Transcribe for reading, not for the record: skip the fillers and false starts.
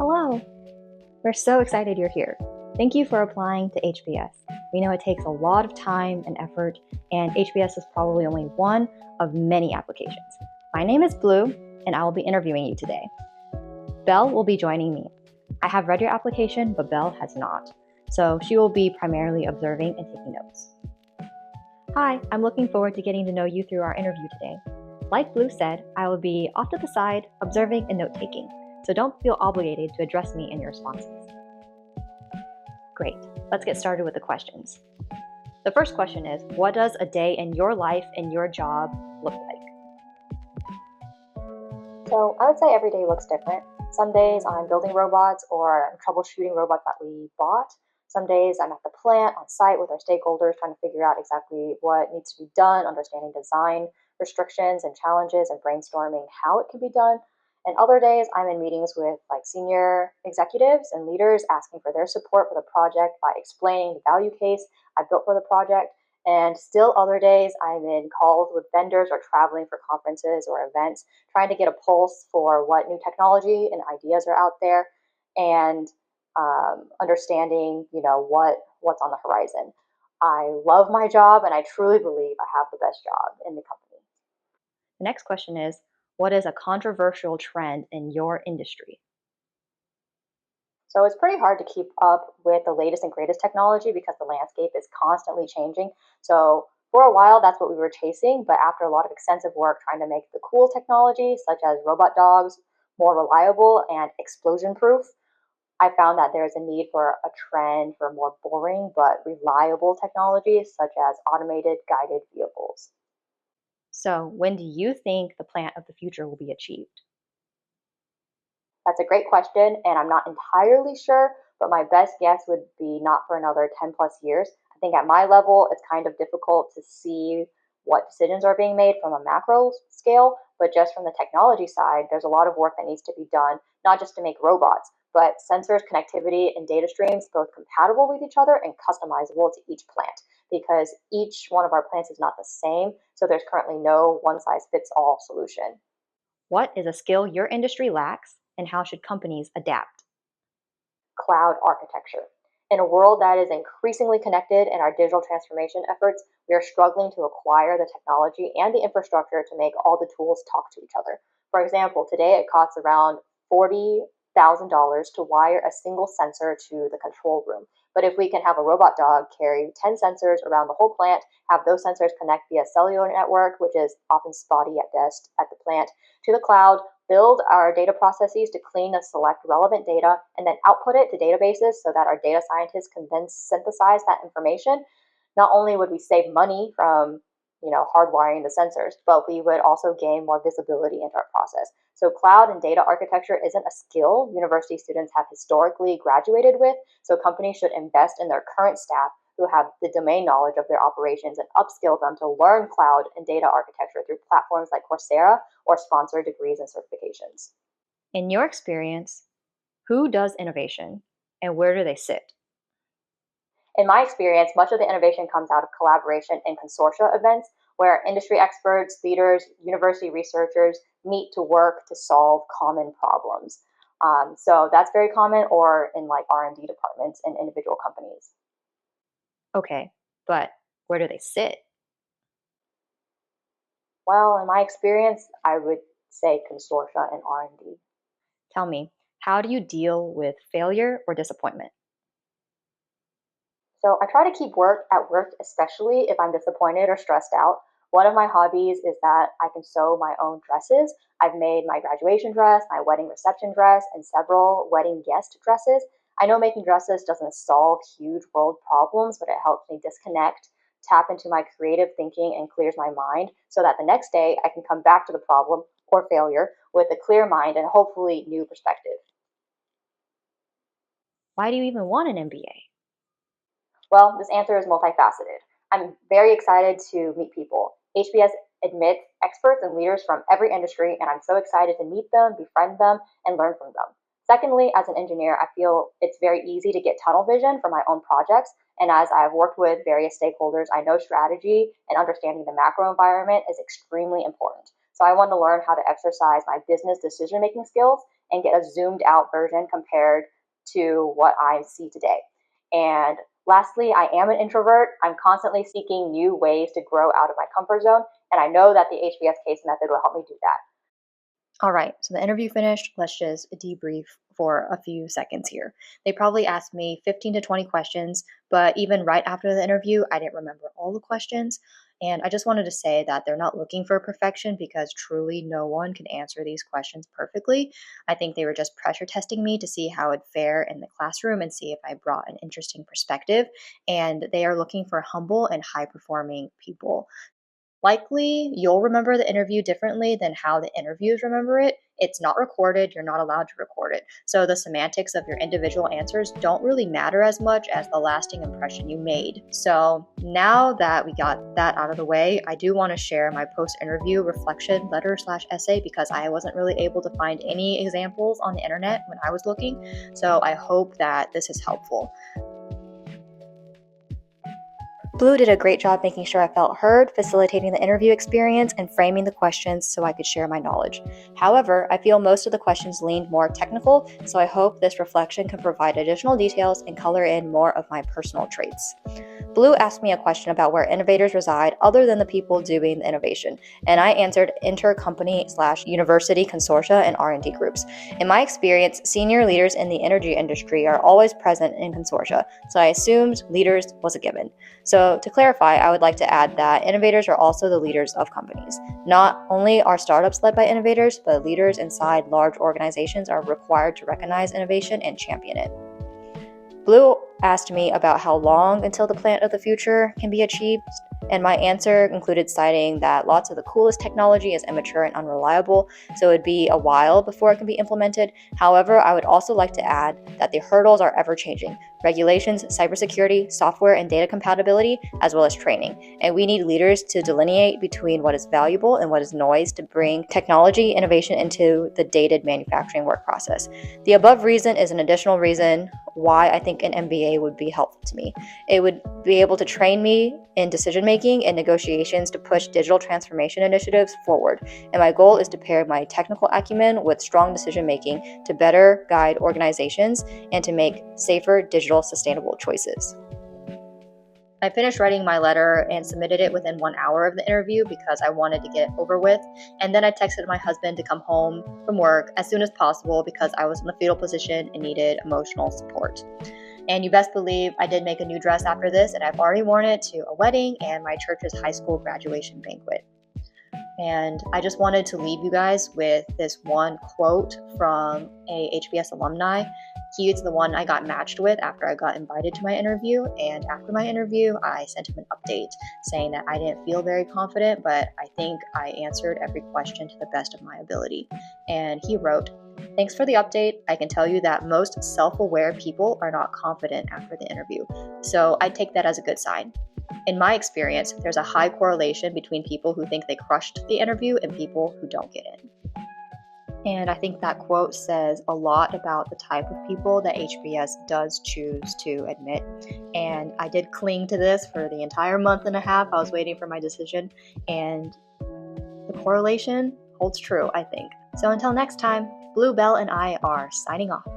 Hello! We're so excited you're here. Thank you for applying to HBS. We know it takes a lot of time and effort, and HBS is probably only one of many applications. My name is Blue, and I will be interviewing you today. Belle will be joining me. I have read your application, but Belle has not, so she will be primarily observing and taking notes. Hi, I'm looking forward to getting to know you through our interview today. Like Blue said, I will be off to the side, observing and note-taking, so don't feel obligated to address me in your responses. Great, let's get started with the questions. The first question is, what does a day in your life and your job look like? So I would say every day looks different. Some days I'm building robots or I'm troubleshooting robots that we bought. Some days I'm at the plant on site with our stakeholders trying to figure out exactly what needs to be done, understanding design restrictions and challenges and brainstorming how it can be done. And other days I'm in meetings with senior executives and leaders asking for their support for the project by explaining the value case I built for the project. And still other days I'm in calls with vendors or traveling for conferences or events, trying to get a pulse for what new technology and ideas are out there, and understanding, what's on the horizon. I love my job, and I truly believe I have the best job in the company. The next question is, what is a controversial trend in your industry? So it's pretty hard to keep up with the latest and greatest technology because the landscape is constantly changing. So for a while, that's what we were chasing. But after a lot of extensive work trying to make the cool technology, such as robot dogs, more reliable and explosion proof, I found that there is a need for a trend for more boring but reliable technologies, such as automated guided vehicles. So, when do you think the plant of the future will be achieved? That's a great question, and I'm not entirely sure, but my best guess would be not for another 10 plus years. I think at my level, it's kind of difficult to see what decisions are being made from a macro scale, but just from the technology side, there's a lot of work that needs to be done, not just to make robots, but sensors, connectivity, and data streams both compatible with each other and customizable to each plant, because each one of our plants is not the same, so there's currently no one size fits all solution. What is a skill your industry lacks, and how should companies adapt? Cloud architecture. In a world that is increasingly connected in our digital transformation efforts, we are struggling to acquire the technology and the infrastructure to make all the tools talk to each other. For example, today it costs around $40,000 to wire a single sensor to the control room. But if we can have a robot dog carry 10 sensors around the whole plant, have those sensors connect via cellular network, which is often spotty at best at the plant, to the cloud, build our data processes to clean and select relevant data, and then output it to databases so that our data scientists can then synthesize that information, not only would we save money from hardwiring the sensors, but we would also gain more visibility into our process. So cloud and data architecture isn't a skill university students have historically graduated with, so companies should invest in their current staff who have the domain knowledge of their operations and upskill them to learn cloud and data architecture through platforms like Coursera or sponsored degrees and certifications. In your experience, who does innovation and where do they sit? In my experience, much of the innovation comes out of collaboration and consortia events where industry experts, leaders, university researchers meet to work to solve common problems. So that's very common, or in R&D departments in individual companies. Okay, but where do they sit? Well, in my experience, I would say consortia and R&D. Tell me, how do you deal with failure or disappointment? So I try to keep work at work, especially if I'm disappointed or stressed out. One of my hobbies is that I can sew my own dresses. I've made my graduation dress, my wedding reception dress, and several wedding guest dresses. I know making dresses doesn't solve huge world problems, but it helps me disconnect, tap into my creative thinking, and clears my mind so that the next day I can come back to the problem or failure with a clear mind and hopefully new perspective. Why do you even want an MBA? Well, this answer is multifaceted. I'm very excited to meet people. HBS admits experts and leaders from every industry, and I'm so excited to meet them, befriend them, and learn from them. Secondly, as an engineer, I feel it's very easy to get tunnel vision for my own projects. And as I've worked with various stakeholders, I know strategy and understanding the macro environment is extremely important. So I want to learn how to exercise my business decision making skills and get a zoomed out version compared to what I see today. And lastly, I am an introvert. I'm constantly seeking new ways to grow out of my comfort zone, and I know that the HBS case method will help me do that. All right, so the interview finished. Let's just debrief for a few seconds here. They probably asked me 15 to 20 questions, but even right after the interview, I didn't remember all the questions. And I just wanted to say that they're not looking for perfection because truly no one can answer these questions perfectly. I think they were just pressure testing me to see how I'd fare in the classroom and see if I brought an interesting perspective. And they are looking for humble and high performing people. Likely, you'll remember the interview differently than how the interviewers remember it. It's not recorded, you're not allowed to record it. So the semantics of your individual answers don't really matter as much as the lasting impression you made. So now that we got that out of the way, I do want to share my post-interview reflection letter/essay because I wasn't really able to find any examples on the internet when I was looking. So I hope that this is helpful. Bleu did a great job making sure I felt heard, facilitating the interview experience, and framing the questions so I could share my knowledge. However, I feel most of the questions leaned more technical, so I hope this reflection can provide additional details and color in more of my personal traits. Bleu asked me a question about where innovators reside other than the people doing the innovation, and I answered intercompany/university consortia and R&D groups. In my experience, senior leaders in the energy industry are always present in consortia, so I assumed leaders was a given. So to clarify, I would like to add that innovators are also the leaders of companies. Not only are startups led by innovators, but leaders inside large organizations are required to recognize innovation and champion it. Bleu asked me about how long until the plant of the future can be achieved, and my answer included citing that lots of the coolest technology is immature and unreliable, so it would be a while before it can be implemented. However, I would also like to add that the hurdles are ever-changing. Regulations, cybersecurity, software and data compatibility, as well as training. And we need leaders to delineate between what is valuable and what is noise to bring technology innovation into the dated manufacturing work process. The above reason is an additional reason why I think an MBA would be helpful to me. It would be able to train me in decision-making and negotiations to push digital transformation initiatives forward. And my goal is to pair my technical acumen with strong decision-making to better guide organizations and to make safer, digital, sustainable choices. I finished writing my letter and submitted it within 1 hour of the interview because I wanted to get it over with. And then I texted my husband to come home from work as soon as possible because I was in the fetal position and needed emotional support. And you best believe I did make a new dress after this, and I've already worn it to a wedding and my church's high school graduation banquet. And I just wanted to leave you guys with this one quote from a HBS alumni. He is the one I got matched with after I got invited to my interview. And after my interview, I sent him an update saying that I didn't feel very confident, but I think I answered every question to the best of my ability. And he wrote, "Thanks for the update. I can tell you that most self-aware people are not confident after the interview. So I take that as a good sign. In my experience, there's a high correlation between people who think they crushed the interview and people who don't get in." And I think that quote says a lot about the type of people that HBS does choose to admit. And I did cling to this for the entire month and a half. I was waiting for my decision, and the correlation holds true, I think. So until next time, Bleu, Belle, and I are signing off.